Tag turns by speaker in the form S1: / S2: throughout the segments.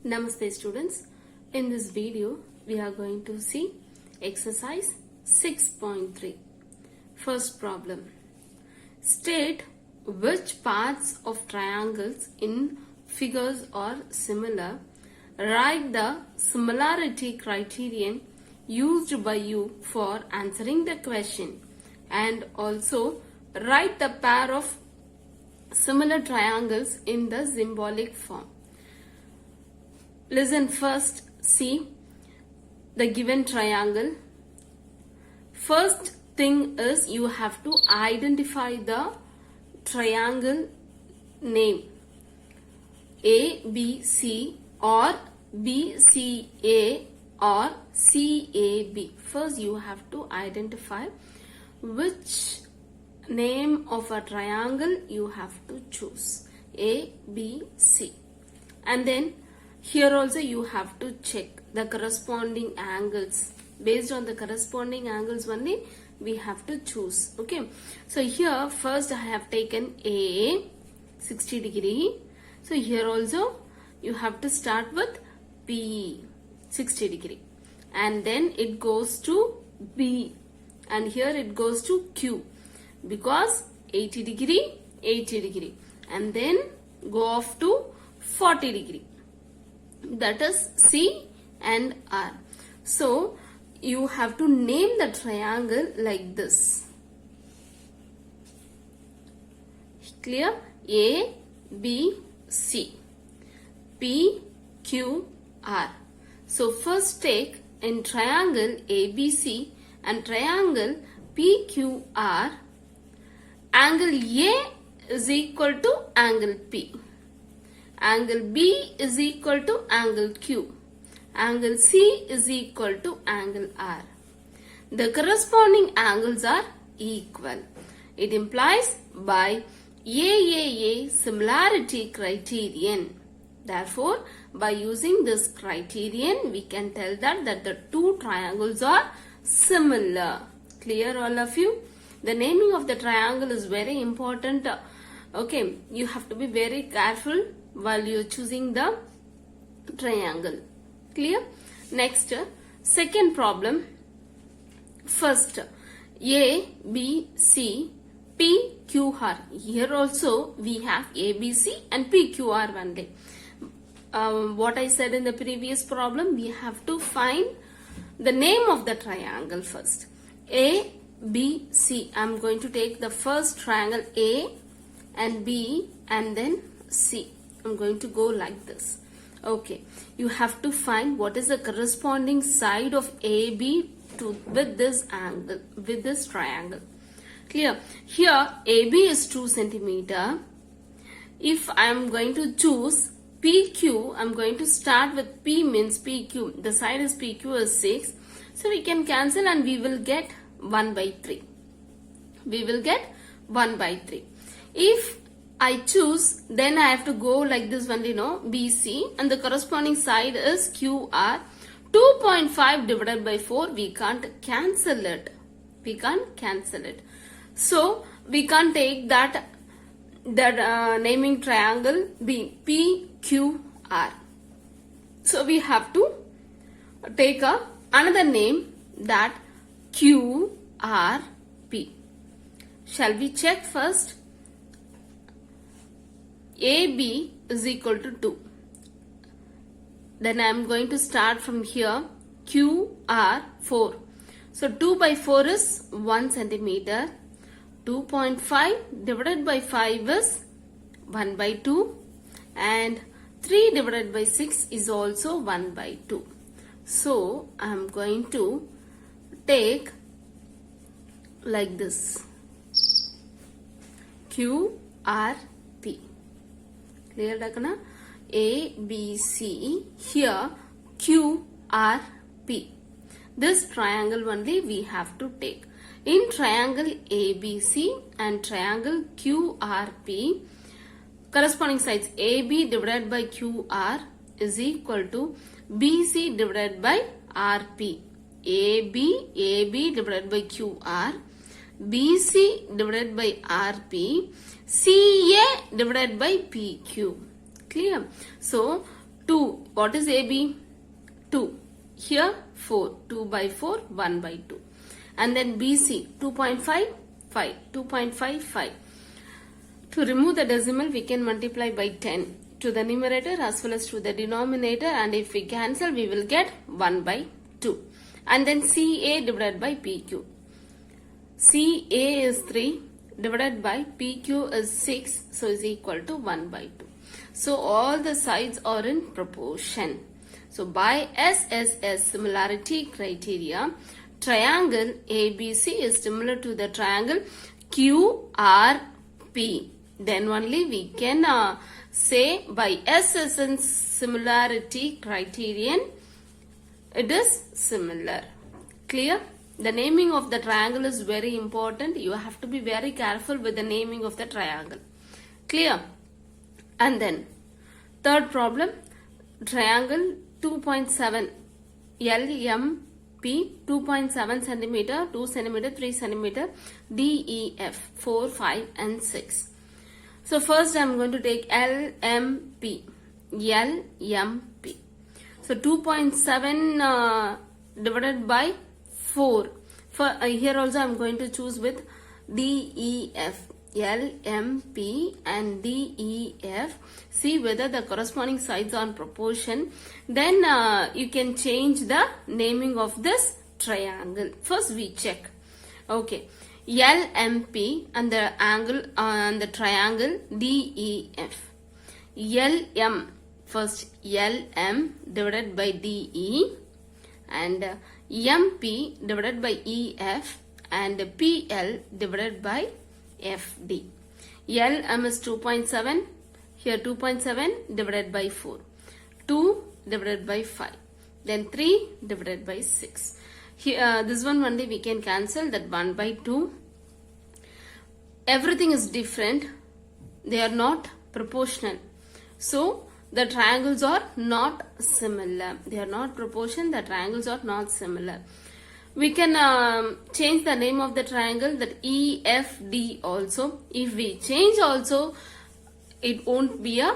S1: Namaste students. In this video we are going to see exercise 6.3. First problem. State which parts of triangles in figures are similar. Write the similarity criterion used by you for answering the question, and also write the pair of similar triangles in the symbolic form. Listen first, see the given triangle. First thing is you have to identify the triangle name ABC or BCA or CAB. First you have to identify which name of a triangle you have to choose, ABC, and then here also you have to check the corresponding angles. Based on the corresponding angles only we have to choose. Okay, so here first I have taken A 60 degree. So here also you have to start with B 60 degree, and then it goes to B, and here it goes to Q because 80 degree, and then go off to 40 degree. That is C and R. So you have to name the triangle like this. Clear? A, B, C, P, Q, R. So first take in triangle ABC and triangle PQR, angle A is equal to angle P. Angle B is equal to angle Q. Angle C is equal to angle R. The corresponding angles are equal. It implies by AAA similarity criterion. Therefore, by using this criterion, we can tell that the two triangles are similar. Clear, all of you? The naming of the triangle is very important. Okay, you have to be very careful while you are choosing the triangle. Clear? Next, second problem. First, A, B, C, P, Q, R. Here also we have A, B, C and P, Q, R only. What I said in the previous problem, we have to find the name of the triangle first. A, B, C. I am going to take the first triangle A and B and then C. I'm going to go like this. Okay, you have to find what is the corresponding side of AB with this angle, with this triangle. Clear? Here AB is 2 centimeter. If I am going to choose PQ, I am going to start with P means PQ. The side is PQ is 6. So we can cancel and we will get 1 by 3. We will get 1 by 3. If I choose, then I have to go like this only, no, BC, and the corresponding side is QR. 2.5 divided by 4, we can't cancel it. We can't cancel it. So we can't take that naming triangle B, PQR. So we have to take another name, that QRP. Shall we check first? AB is equal to 2. Then I am going to start from here. QR 4. So 2 by 4 is 1 centimeter. 2.5 divided by 5 is 1 by 2. And 3 divided by 6 is also 1 by 2. So I am going to take like this. QRP. Clear, Dakana? A, B, C, here Q, R, P. This triangle only we have to take. In triangle ABC and triangle QRP, corresponding sides AB divided by QR is equal to BC divided by RP. AB divided by QR, BC divided by RP, CA divided by PQ. Clear? So 2. What is AB? 2. Here 4. 2 by 4, 1 by 2. And then BC 2.5, 5. 2.55. To remove the decimal, we can multiply by 10 to the numerator as well as to the denominator, and if we cancel, we will get 1 by 2. And then CA divided by PQ. CA is 3 divided by PQ is 6, so is equal to 1 by 2. So all the sides are in proportion. So by SSS similarity criteria, triangle ABC is similar to the triangle QRP. Then only we can say by SSS similarity criterion, it is similar. Clear? The naming of the triangle is very important. You have to be very careful with the naming of the triangle. Clear? And then third problem, triangle 2.7 LMP 2.7 centimeter, 2 centimeter, 3 centimeter, DEF 4, 5 and 6. So first I am going to take LMP. LMP. So 2.7 divided by 4. Here also I am going to choose with DEF. LMP and DEF. See whether the corresponding sides are in proportion. Then you can change the naming of this triangle. First we check. Okay. LMP and the angle on the triangle DEF. LM. First LM divided by DE and MP divided by EF and PL divided by FD. LM is 2.7. Here 2.7 divided by 4. 2 divided by 5. Then 3 divided by 6. Here, this one only we can cancel, that 1 by 2. Everything is different. They are not proportional. So the triangles are not similar. They are not proportional. The triangles are not similar. We can change the name of the triangle, that EFD also. If we change also, it won't be a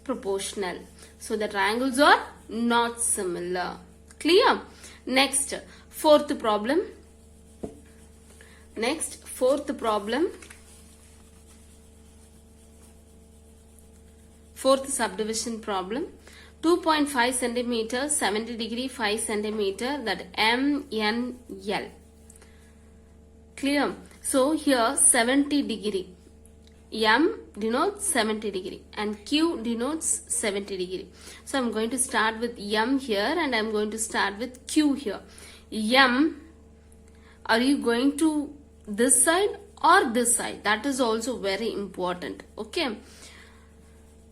S1: proportional. So the triangles are not similar. Clear? Next, fourth problem. Next, fourth problem. Fourth subdivision problem. 2.5 centimeter, 70 degree, 5 centimeter, that MNL. Clear? So here 70 degree. M denotes 70 degree and Q denotes 70 degree. So I'm going to start with M here and I'm going to start with Q here. M, are you going to this side or this side? That is also very important. Okay.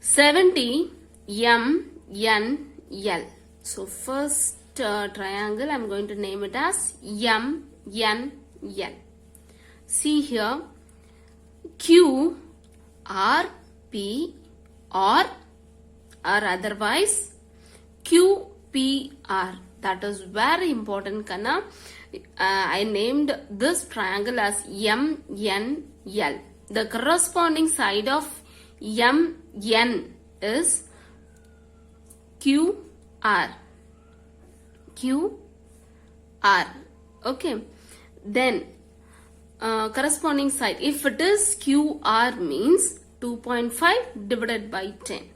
S1: 70 M N L. So first triangle I'm going to name it as M N L. See here, Q R P or otherwise Q P R. That is very important, Kana. I named this triangle as M N L. The corresponding side of M N is Q R. Q R. Okay. Then corresponding side, if it is QR, means 2.5 divided by 10.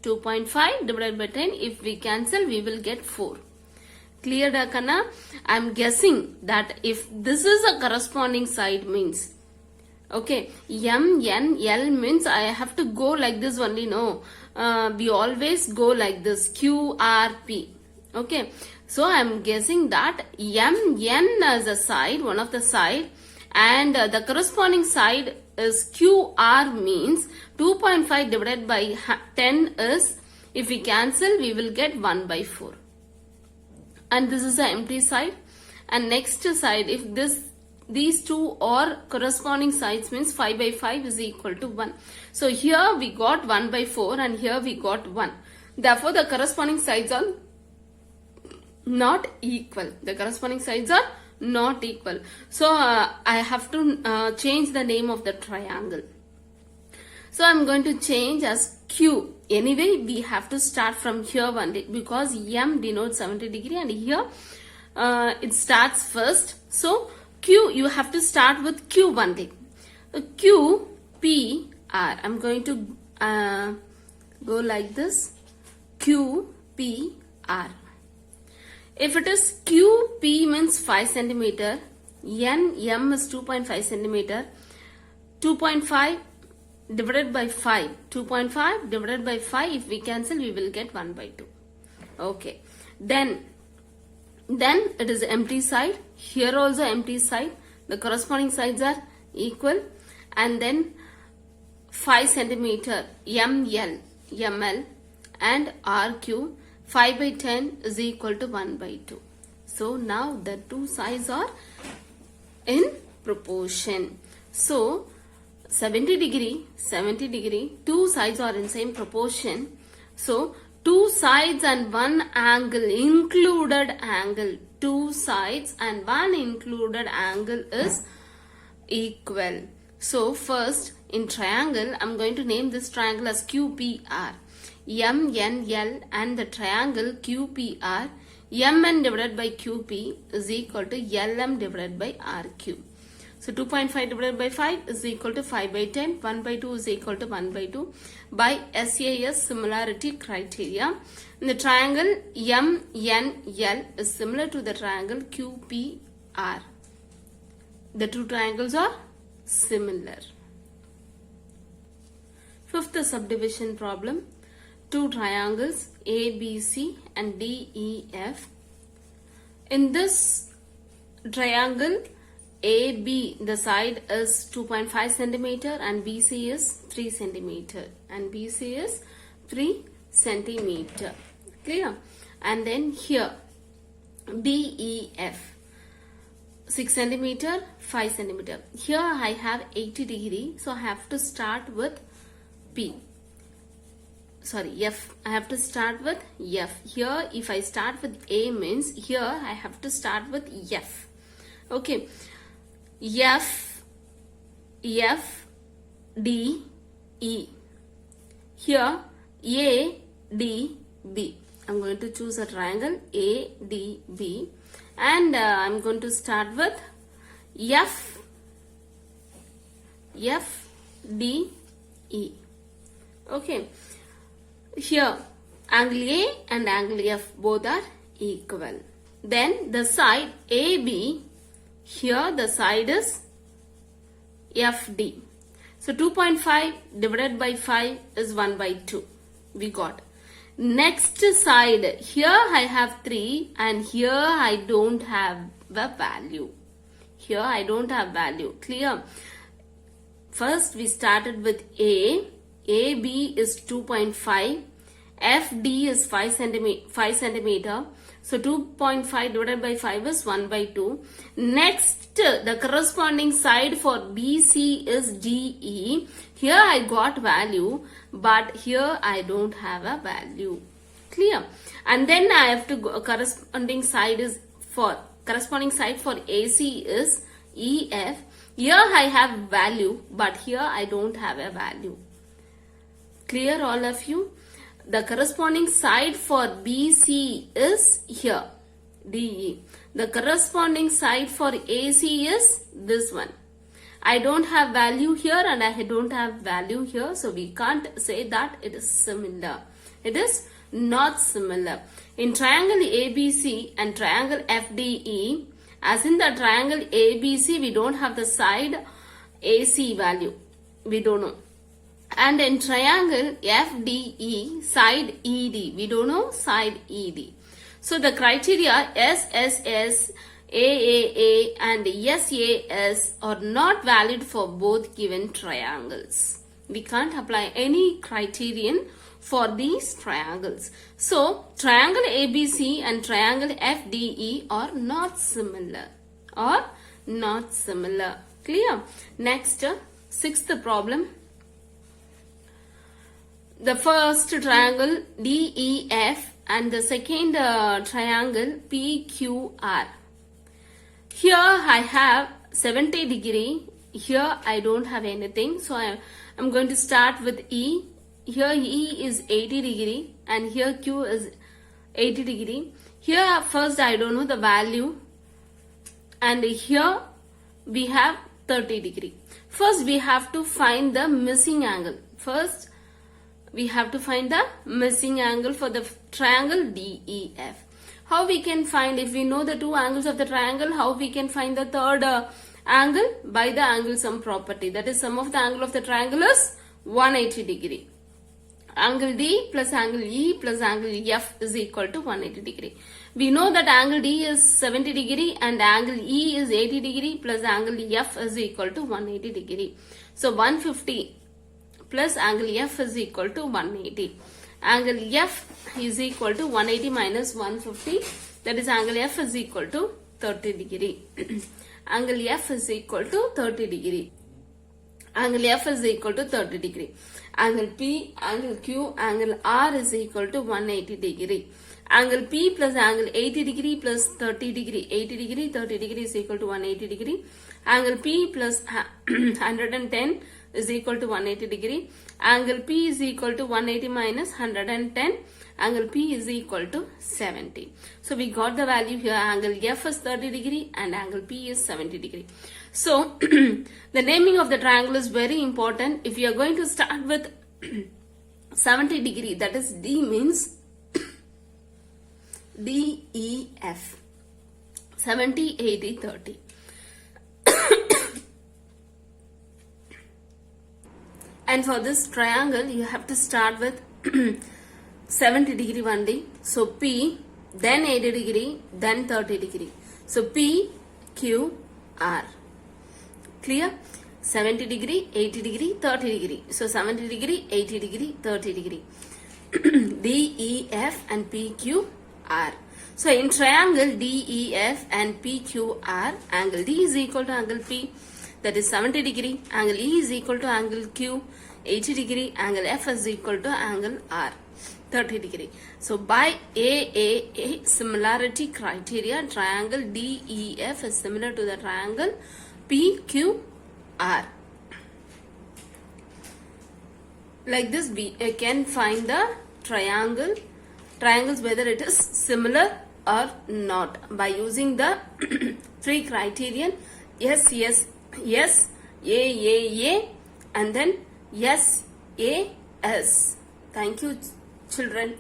S1: 2.5 divided by 10, if we cancel, we will get 4. Clear, Dakana? I am guessing that if this is a corresponding side means, okay, MNL means I have to go like this only, no. We always go like this, QRP. Okay, so I am guessing that MN is a side, one of the side, and the corresponding side is QR, means 2.5 divided by 10 is, if we cancel, we will get 1 by 4. And this is the empty side. And next side, if these two are corresponding sides, means 5 by 5 is equal to 1. So here we got 1 by 4 and here we got 1. Therefore, the corresponding sides are not equal. The corresponding sides are not equal. So I have to change the name of the triangle. So I am going to change as Q. Anyway, we have to start from here only because M denotes 70 degree and here it starts first. So Q, you have to start with Q only. Q, P, R. I'm going to go like this. Q, P, R. If it is Q, P means 5 centimeter, N, M is 2.5 centimeter, 2.5 divided by 5, 2.5 divided by 5, if we cancel, we will get 1 by 2. Okay. Then it is empty side. Here also empty side. The corresponding sides are equal. And then 5 centimeter, ML, ML and RQ, 5 by 10 is equal to 1 by 2. So now the two sides are in proportion. So 70 degree, two sides are in same proportion. So two sides and one angle, included angle, two sides and one included angle is equal. So first in triangle, I'm going to name this triangle as QPR. MNL and the triangle QPR, MN divided by QP is equal to LM divided by RQ. So 2.5 divided by 5 is equal to 5 by 10. 1 by 2 is equal to 1 by 2 by SAS similarity criteria. And the triangle MNL is similar to the triangle QPR. The two triangles are similar. Fifth subdivision problem. Two triangles ABC and DEF. In this triangle AB, the side is 2.5 centimeter and BC is 3 centimeter and BC is 3 centimeter. Clear? And then here DEF 6 centimeter, 5 centimeter. Here I have 80 degree, so I have to start with F. I have to start with F. Here if I start with A means here I have to start with F. Okay. F, D, E. Here A, D, B. I'm going to choose a triangle A, D, B and I'm going to start with F, D, E. Okay. Here angle A and angle F both are equal. Then the side AB, here the side is FD. So 2.5 divided by 5 is 1 by 2. We got. Next side, here I have 3 and here I don't have the value. Here I don't have value. Clear? First we started with A. AB is 2.5. FD is 5 centimeter. So 2.5 divided by 5 is 1 by 2. Next, the corresponding side for BC is DE. Here I got value, but here I don't have a value. Clear? And then I have to go, corresponding side for AC is EF. Here I have value, but here I don't have a value. Clear, all of you? The corresponding side for BC is here, DE. The corresponding side for AC is this one. I don't have value here and I don't have value here. So we can't say that it is similar. It is not similar. In triangle ABC and triangle FDE, as in the triangle ABC, we don't have the side AC value. We don't know. And in triangle FDE, side ED. We don't know side ED. So the criteria SSS, AAA and SAS are not valid for both given triangles. We can't apply any criterion for these triangles. So triangle ABC and triangle FDE are not similar. Clear? Next, sixth problem. The first triangle DEF and the second triangle PQR. Here I have 70 degree. Here I don't have anything. So I'm going to start with E here E is 80 degree and here Q is 80 degree. Here first I don't know the value, and here we have 30 degree. First we have to find the missing angle. First we have to find the missing angle for the triangle DEF. How we can find, if we know the two angles of the triangle, how we can find the third angle? By the angle sum property. That is, sum of the angle of the triangle is 180 degree. Angle D plus angle E plus angle F is equal to 180 degree. We know that angle D is 70 degree and angle E is 80 degree plus angle F is equal to 180 degree. So 150 plus angle F is equal to 180. Angle F is equal to 180 minus 150. That is, angle F is equal to 30 degree. Angle F is equal to 30 degree. Angle F is equal to 30 degree. Angle P, angle Q, angle R is equal to 180 degree. Angle P plus angle 80 degree plus 30 degree. 80 degree, 30 degree is equal to 180 degree. Angle P plus 110 is equal to 180 degree. Angle P is equal to 180 minus 110. Angle P is equal to 70. So we got the value here. Angle F is 30 degree and angle P is 70 degree. So the naming of the triangle is very important. If you are going to start with 70 degree, that is D means DEF. 70, 80, 30. And for this triangle, you have to start with 70 degree only. So P, then 80 degree, then 30 degree. So P, Q, R. Clear? 70 degree, 80 degree, 30 degree. So 70 degree, 80 degree, 30 degree. D, E, F and P, Q, R. So in triangle D, E, F and P, Q, R, angle D is equal to angle P. That is 70 degree. Angle E is equal to angle Q, 80 degree. Angle F is equal to angle R, 30 degree. So by AAA similarity criteria, triangle DEF is similar to the triangle PQR. Like this, we can find the triangles whether it is similar or not by using the three criterion: yes, yes, yes, A, and then yes, A, S. Thank you, children.